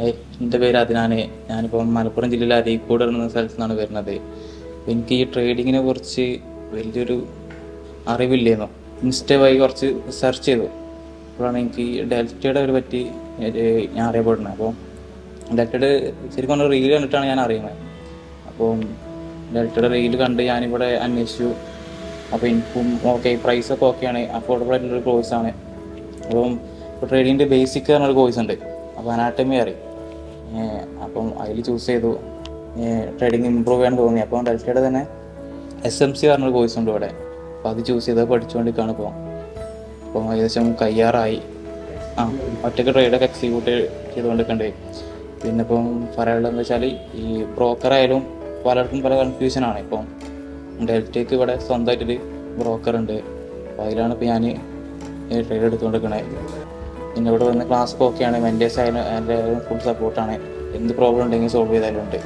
എൻ്റെ പേര് അതിനാണ്. ഞാനിപ്പോൾ മലപ്പുറം ജില്ലയിലെ അരീക്കോട് എന്ന സ്ഥലത്തു നിന്നാണ് വരുന്നത്. അപ്പോൾ എനിക്ക് ഈ ട്രേഡിങ്ങിനെ കുറിച്ച് വലിയൊരു അറിവില്ലായിരുന്നു. ഇൻസ്റ്റ വഴി കുറച്ച് സെർച്ച് ചെയ്തു. അപ്പോഴാണ് എനിക്ക് ഈ ഡെൽറ്റയുടെ ഒരു പറ്റി ഞാൻ അറിയപ്പെടുന്നത്. അപ്പോൾ ഡെൽറ്റയുടെ ശരിക്കും പറഞ്ഞ റീൽ കണ്ടിട്ടാണ് ഞാൻ അറിയുന്നത്. അപ്പോൾ ഡെൽറ്റയുടെ റീൽ കണ്ട് ഞാനിവിടെ അന്വേഷിച്ചു. അപ്പോൾ എനിക്കും ഓക്കെ, പ്രൈസൊക്കെ ഓക്കെയാണ്, അഫോർഡബിൾ ആയിട്ടുള്ളൊരു കോഴ്സാണ്. അപ്പം ഇപ്പോൾ ട്രേഡിങ്ങിൻ്റെ ബേസിക് പറഞ്ഞൊരു കോഴ്സ് ഉണ്ട്. അപ്പോൾ അനാട്ടമി അറിയും. അപ്പം അതിൽ ചൂസ് ചെയ്തു. ട്രേഡിങ് ഇമ്പ്രൂവ് ചെയ്യാൻ തോന്നി. അപ്പോൾ ഡെൽറ്റയുടെ തന്നെ SMC പറഞ്ഞൊരു കോഴ്സ് ഉണ്ട് ഇവിടെ. അപ്പോൾ അത് ചൂസ് ചെയ്ത് പഠിച്ചുകൊണ്ടിരിക്കുകയാണ് ഇപ്പോൾ. അപ്പം ഏകദേശം കയ്യാറായി. ഒറ്റയ്ക്ക് ട്രേഡൊക്കെ എക്സിക്യൂട്ട് ചെയ്തുകൊണ്ടിരിക്കണ്ടേ. പിന്നെ ഇപ്പം പറയാനുള്ളതെന്ന് വെച്ചാൽ ഈ ബ്രോക്കറായാലും പലർക്കും പല കൺഫ്യൂഷനാണ്. ഇപ്പം ഡെൽറ്റയ്ക്ക് ഇവിടെ സ്വന്തമായിട്ടൊരു ബ്രോക്കറുണ്ട്. അപ്പോൾ അതിലാണ് ഇപ്പോൾ ഞാൻ ട്രേഡ് എടുത്തുകൊണ്ടിരിക്കണേ. പിന്നെ ഇവിടെ വന്ന് ക്ലാസ് ഓക്കെയാണ്. മെൻറ്റേഴ്സ് ആയാലും എൻ്റെ ഫുൾ സപ്പോർട്ടാണ്. എന്ത് പ്രോബ്ലം ഉണ്ടെങ്കിൽ സോൾവ് ചെയ്താലും ഉണ്ട്.